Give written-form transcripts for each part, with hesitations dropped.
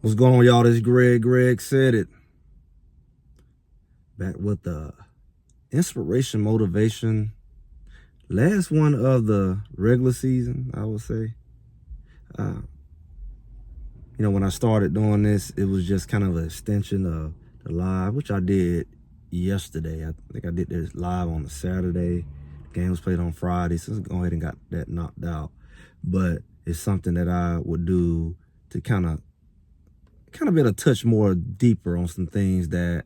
What's going on, y'all? This Greg. Greg said it. Back with the inspiration, motivation. Last one of the regular season, I would say. Uh, when I started doing this, it was just kind of an extension of the live, which I did yesterday. I think I did this live on a Saturday. The game was played on Friday, so let's go ahead and got that knocked out. But it's something that I would do to kind of be able to touch more deeper on some things that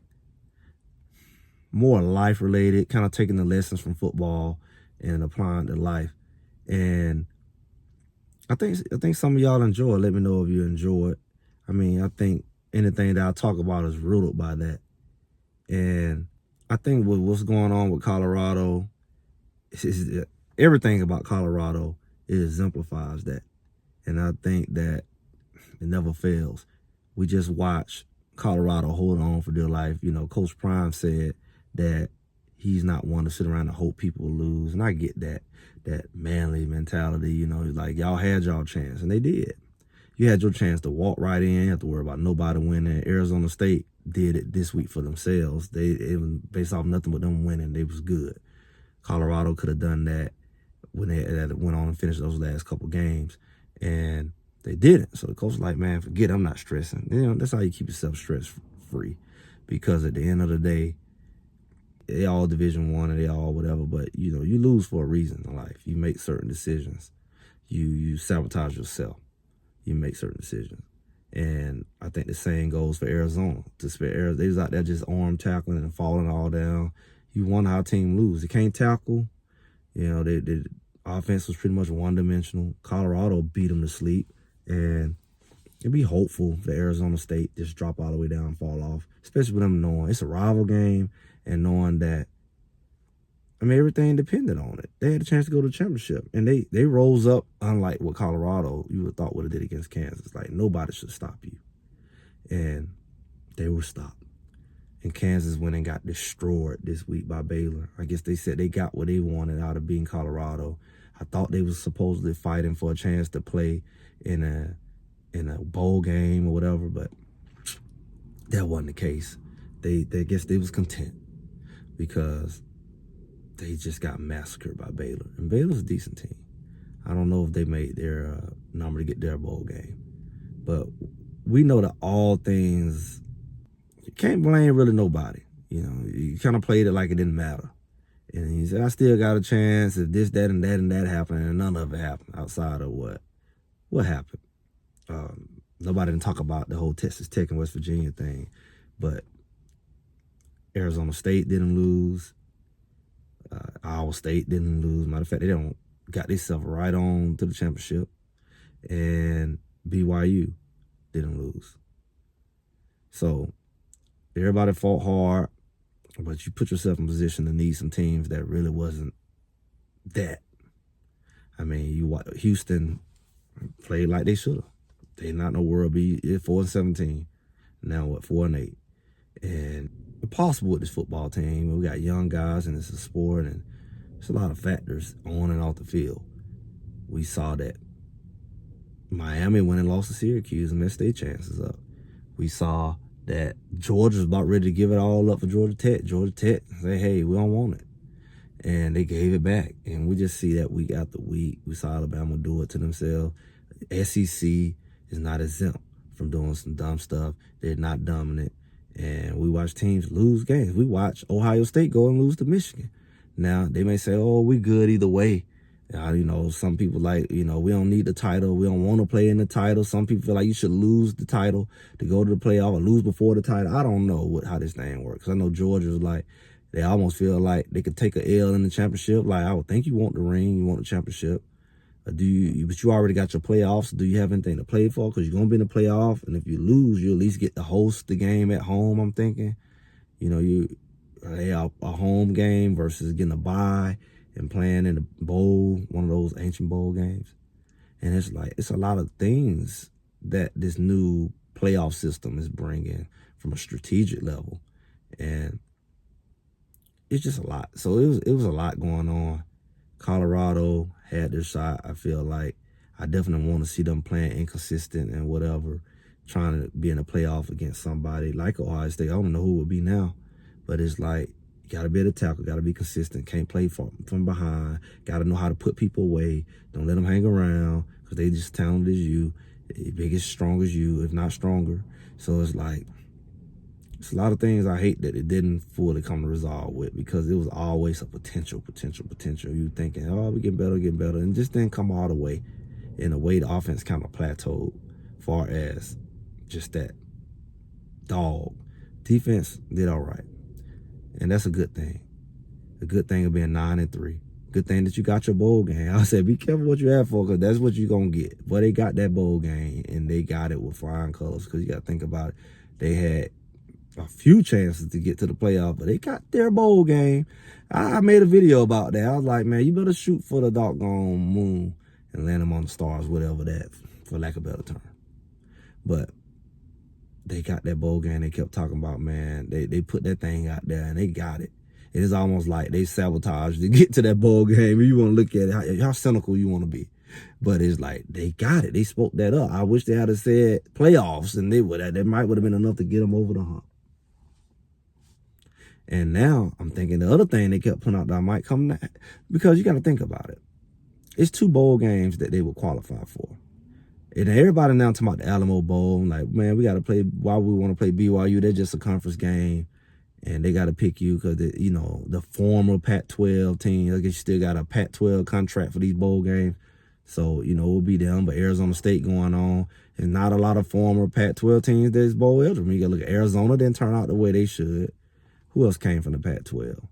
more life related, kind of taking the lessons from football and applying to life. And I think some of y'all enjoy it. Let me know if you enjoy it. I mean, I think anything that I talk about is rooted by that. And I think with what's going on with Colorado, everything about Colorado, it exemplifies that. And I think that it never fails. We just watch Colorado hold on for dear life. Coach Prime said that he's not one to sit around and hope people lose. And I get that manly mentality, like y'all had y'all chance, and they did. You had your chance to walk right in. You didn't have to worry about nobody winning. Arizona State did it this week for themselves. It was based off nothing but them winning. They was good. Colorado could have done that when they went on and finished those last couple games, and they didn't. So the coach was like, man, forget it, I'm not stressing. That's how you keep yourself stress free, because at the end of the day, they all Division I and they all whatever, but you lose for a reason in life. You make certain decisions. You sabotage yourself. You make certain decisions. And I think the same goes for Arizona. They was out there just arm tackling and falling all down. You wonder how a team lose. They can't tackle. The offense was pretty much one-dimensional. Colorado beat them to sleep. And it'd be hopeful for Arizona State just drop all the way down and fall off, especially with them knowing it's a rival game and knowing that, everything depended on it. They had a chance to go to the championship, and they rose up, unlike what Colorado you would have thought would have did against Kansas. Like, nobody should stop you. And they were stopped. And Kansas went and got destroyed this week by Baylor. I guess they said they got what they wanted out of beating Colorado. I thought they was supposedly fighting for a chance to play in a bowl game or whatever, but that wasn't the case. They guess they was content because they just got massacred by Baylor. And Baylor's a decent team. I don't know if they made their number to get their bowl game. But we know that all things, you can't blame really nobody. You kind of played it like it didn't matter. And he said, I still got a chance if this, that, and that, and that happened, and none of it happened outside of what happened. Nobody didn't talk about the whole Texas Tech and West Virginia thing, but Arizona State didn't lose. Iowa State didn't lose. Matter of fact, they got themselves right on to the championship. And BYU didn't lose. So everybody fought hard, but you put yourself in position to need some teams that really wasn't that. Houston played like they should have. They not no world beat. 4-17. Now what? 4-8. And possible with this football team. We got young guys, and it's a sport, and there's a lot of factors on and off the field. We saw that Miami went and lost to Syracuse and messed their chances up. We saw that Georgia was about ready to give it all up for Georgia Tech. Georgia Tech say, hey, we don't want it. And they gave it back. And we just see that week after week. We saw Alabama do it to themselves. SEC is not exempt from doing some dumb stuff. They're not dominant. And we watch teams lose games. We watch Ohio State go and lose to Michigan. Now, they may say, oh, we good either way. Some people like, we don't need the title. We don't want to play in the title. Some people feel like you should lose the title to go to the playoff or lose before the title. I don't know how this thing works. I know Georgia's like, they almost feel like they could take an L in the championship. Like, I would think you want the ring, you want the championship. But you already got your playoffs. Do you have anything to play for? Because you're going to be in the playoff. And if you lose, you at least get to host the game at home, I'm thinking. A home game versus getting a bye and playing in a bowl, one of those ancient bowl games. And it's a lot of things that this new playoff system is bringing from a strategic level. And it's just a lot. So it was a lot going on. Colorado had their shot. I feel like I definitely want to see them playing inconsistent and whatever. trying to be in a playoff against somebody like Ohio State. I don't know who it would be now, but it's like, you got to be able to tackle, got to be consistent, can't play from behind, got to know how to put people away, don't let them hang around because they just talented as you, big as strong as you, if not stronger. So it's like, it's a lot of things I hate that it didn't fully come to resolve with, because it was always a potential. You thinking, oh, we get better, and just didn't come all the way. In a way, the offense kind of plateaued far as just that dog. Defense did all right. And that's a good thing. A good thing of being 9-3. Good thing that you got your bowl game. I said, be careful what you have for, because that's what you're going to get. But they got that bowl game, and they got it with flying colors, because you got to think about it. They had a few chances to get to the playoff, but they got their bowl game. I made a video about that. I was like, man, you better shoot for the doggone moon and land them on the stars, whatever that, for lack of a better term. But they got that bowl game. They kept talking about, man, they put that thing out there, and they got it. It is almost like they sabotaged to get to that bowl game. You want to look at it, how cynical you want to be. But it's like, they got it. They spoke that up. I wish they had said playoffs, and that might would have been enough to get them over the hump. And now I'm thinking the other thing they kept putting out that might come back, because you got to think about it. It's 2 bowl games that they would qualify for. And everybody now talking about the Alamo Bowl. Like, man, we got to play, why we want to play BYU? They're just a conference game. And they got to pick you because, you know, the former Pac-12 team, I guess you still got a Pac-12 contract for these bowl games. So, you know, it will be them. But Arizona State going on. And not a lot of former Pac-12 teams that's bowl eligible. You got to look at Arizona, didn't turn out the way they should. Who else came from the Pac-12?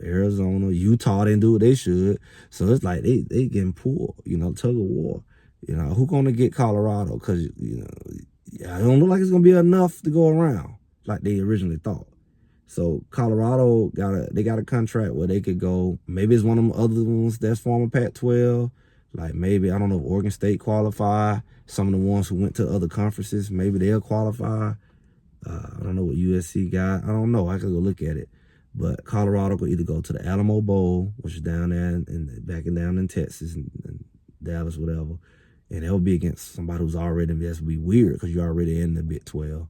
Arizona, Utah didn't do what they should. So it's like they getting pulled, you know, tug of war. You know, who going to get Colorado? Because, you know, it don't look like it's going to be enough to go around like they originally thought. So Colorado got a contract where they could go. Maybe it's one of them other ones that's former Pac-12. Like maybe, I don't know if Oregon State qualify. Some of the ones who went to other conferences, maybe they'll qualify. I don't know what USC got. I don't know. I could go look at it. But Colorado could either go to the Alamo Bowl, which is down there down in Texas and Dallas, whatever. And it'll be against somebody who's already, that's be weird because you're already in the Big 12.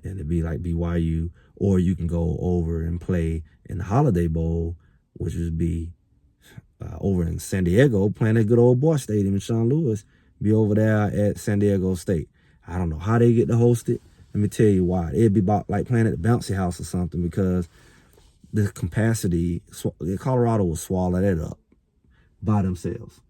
And it'd be like BYU. Or you can go over and play in the Holiday Bowl, which would be over in San Diego, playing at good old boy stadium in St. Louis. Be over there at San Diego State. I don't know how they get to host it. Let me tell you why. It'd be about like playing at the bouncy house or something, because the capacity, Colorado will swallow that up by themselves.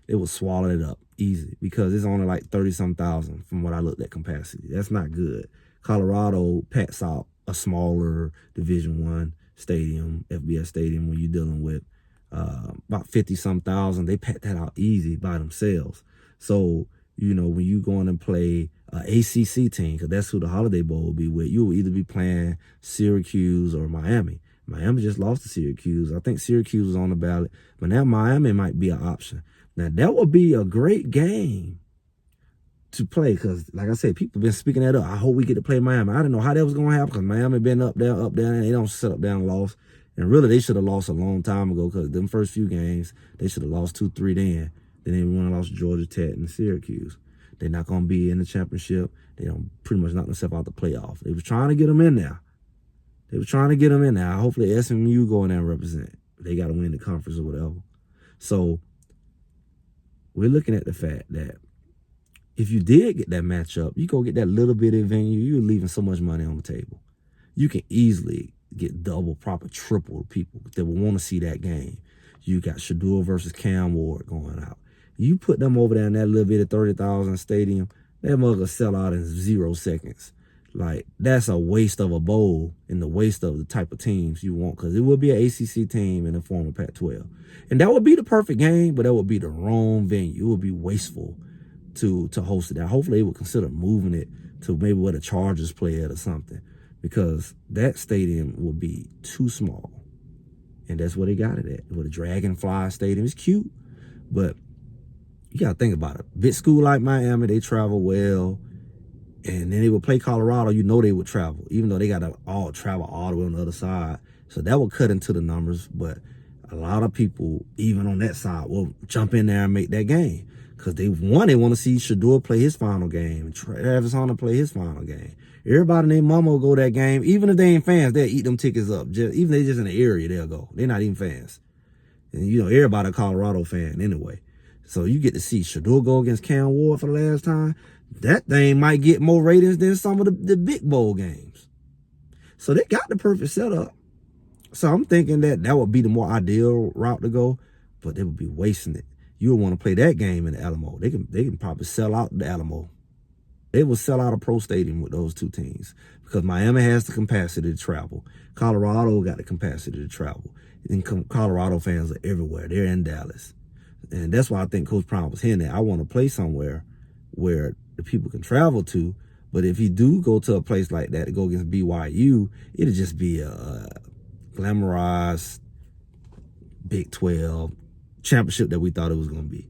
It will swallow it up easy, because it's only like 30-some thousand from what I looked at capacity. That's not good. Colorado packs out a smaller Division I stadium, FBS stadium, when you're dealing with about 50-some thousand. They pack that out easy by themselves. So, you know, when you go in and play ACC team, because that's who the Holiday Bowl will be with, you will either be playing Syracuse or Miami. Miami just lost to Syracuse. I think Syracuse was on the ballot, but now Miami might be an option. Now, that would be a great game to play, because, like I said, people been speaking that up. I hope we get to play Miami. I didn't know how that was going to happen, because Miami been up there, and they don't sit up there and lost. And really, they should have lost a long time ago, because them first few games, they should have lost 2-3 then. Then they went and lost Georgia Tech and Syracuse. They're not going to be in the championship. They don't pretty much knock themselves out the playoff. They was trying to get them in there. Hopefully SMU go in there and represent. They got to win the conference or whatever. So we're looking at the fact that if you did get that matchup, you go get that little bitty venue, you're leaving so much money on the table. You can easily get double, proper, triple people that will want to see that game. You got Shador versus Cam Ward going out. You put them over there in that little bit of 30,000 stadium, that mother sell out in 0 seconds. Like, that's a waste of a bowl and the waste of the type of teams you want, because it will be an ACC team in the form of Pac-12. And that would be the perfect game, but that would be the wrong venue. It would be wasteful to host it. Now, hopefully they would consider moving it to maybe where the Chargers play at or something, because that stadium would be too small. And that's where they got it at, with a Dragonfly Stadium. It's cute, but you got to think about it. Big school like Miami, they travel well. And then they would play Colorado. You know they would travel, even though they got to all travel all the way on the other side. So that would cut into the numbers. But a lot of people, even on that side, will jump in there and make that game. Because they want to see Shador play his final game, Travis Hunter play his final game. Everybody named Mama will go to that game. Even if they ain't fans, they'll eat them tickets up. Even if they just in the area, they'll go. They're not even fans. And you know, everybody a Colorado fan anyway. So you get to see Shador go against Cam Ward for the last time. That thing might get more ratings than some of the big bowl games. So they got the perfect setup. So I'm thinking that would be the more ideal route to go, but they would be wasting it. You would want to play that game in the Alamo. They can probably sell out the Alamo. They will sell out a pro stadium with those two teams because Miami has the capacity to travel. Colorado got the capacity to travel. And Colorado fans are everywhere. They're in Dallas. And that's why I think Coach Prime was hinting at. I want to play somewhere where the people can travel to. But if you do go to a place like that to go against BYU, it'll just be a glamorized Big 12 championship that we thought it was going to be.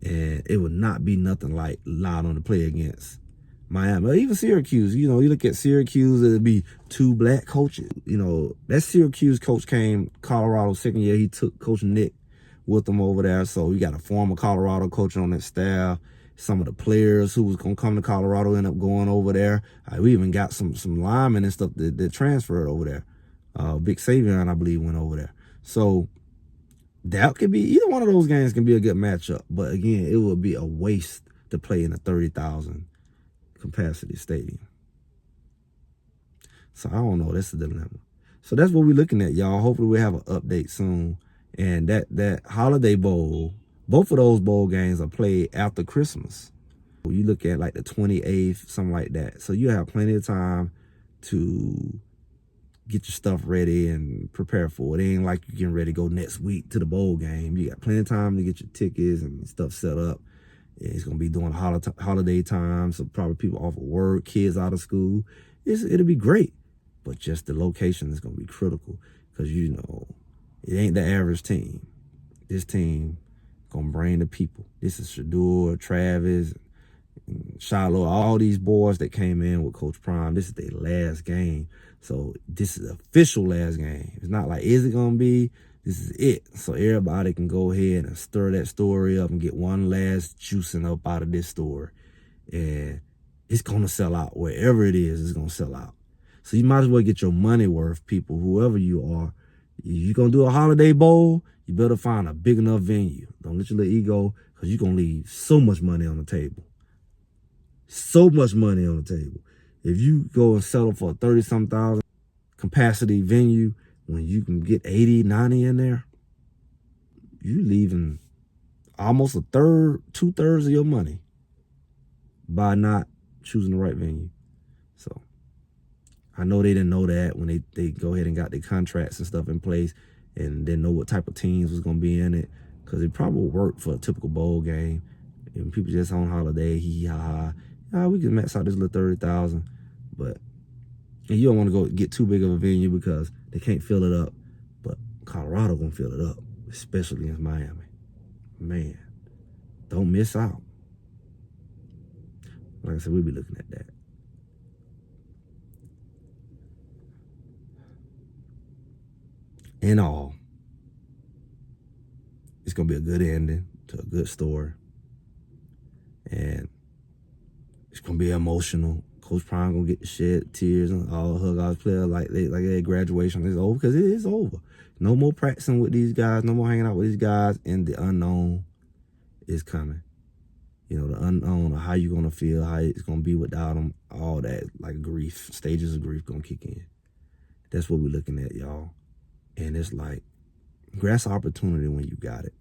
And it would not be nothing like allowed on to play against Miami or even Syracuse. You know, you look at Syracuse, it'd be two black coaches. You know, that Syracuse coach came Colorado second year. He took Coach Nick with him over there. So we got a former Colorado coach on that staff. Some of the players who was going to come to Colorado end up going over there. We even got some linemen and stuff that transferred over there. Big Savion, I believe, went over there. So that could be, either one of those games can be a good matchup. But again, it would be a waste to play in a 30,000 capacity stadium. So I don't know. That's the dilemma. So that's what we're looking at, y'all. Hopefully we'll have an update soon. And that Holiday Bowl, both of those bowl games are played after Christmas. You look at like the 28th, something like that. So you have plenty of time to get your stuff ready and prepare for it. It ain't like you're getting ready to go next week to the bowl game. You got plenty of time to get your tickets and stuff set up. It's going to be during holiday time, so probably people off of work, kids out of school. It'll be great, but just the location is going to be critical because, you know, it ain't the average team. This team going to bring the people. This is Shador, Travis, Shiloh, all these boys that came in with Coach Prime. This is their last game. So this is the official last game. It's not like, is it going to be? This is it. So everybody can go ahead and stir that story up and get one last juicing up out of this story. And it's going to sell out. Wherever it is, it's going to sell out. So you might as well get your money worth, people, whoever you are. If you're going to do a Holiday Bowl, you better find a big enough venue. Don't let your little ego, because you're going to leave so much money on the table. So much money on the table. If you go and settle for a 30-something thousand capacity venue, when you can get 80, 90 in there, you leaving almost a third, 2/3 of your money by not choosing the right venue. So I know they didn't know that when they go ahead and got their contracts and stuff in place and didn't know what type of teams was going to be in it, because it probably worked for a typical bowl game. And people just on holiday, hee-hee-ha-ha. We can max out this little 30,000, but and you don't want to go get too big of a venue because they can't fill it up. But Colorado gonna fill it up, especially in Miami. Man, don't miss out. Like I said, we'll be looking at that. In all, it's gonna be a good ending to a good story, and it's gonna be emotional. Coach Prime gonna get to shed tears and all hug all his players like their graduation is over, because it is over. No more practicing with these guys, no more hanging out with these guys, and the unknown is coming. You know, the unknown of how you're gonna feel, how it's gonna be without them, all that, like grief, stages of grief gonna kick in. That's what we're looking at, y'all. And it's like, grasp opportunity when you got it.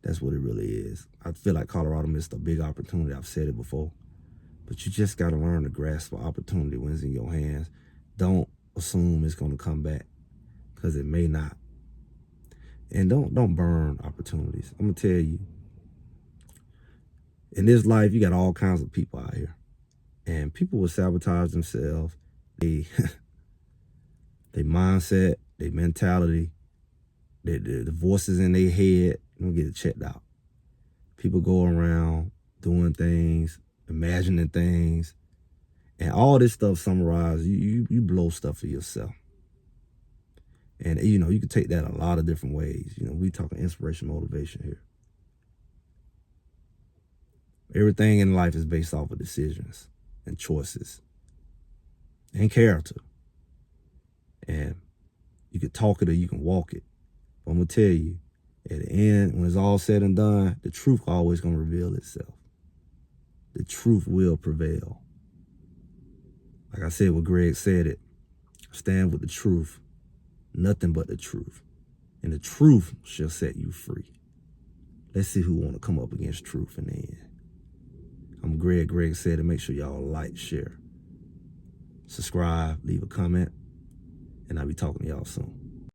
That's what it really is. I feel like Colorado missed a big opportunity. I've said it before. But you just got to learn to grasp the opportunity when it's in your hands. Don't assume it's going to come back, because it may not. And don't burn opportunities. I'm going to tell you, in this life, you got all kinds of people out here. And people will sabotage themselves. Their mindset, their mentality, the voices in their head, don't get it checked out. People go around doing things, imagining things, and all this stuff summarized, you blow stuff for yourself. And, you know, you can take that a lot of different ways. You know, we talking inspiration, motivation here. Everything in life is based off of decisions and choices and character. And you can talk it or you can walk it. But I'm going to tell you, at the end, when it's all said and done, the truth always going to reveal itself. The truth will prevail. Like I said, what Greg said it, stand with the truth, nothing but the truth. And the truth shall set you free. Let's see who want to come up against truth in the end. I'm Greg. Greg said it. Make sure y'all like, share, subscribe, leave a comment, and I'll be talking to y'all soon.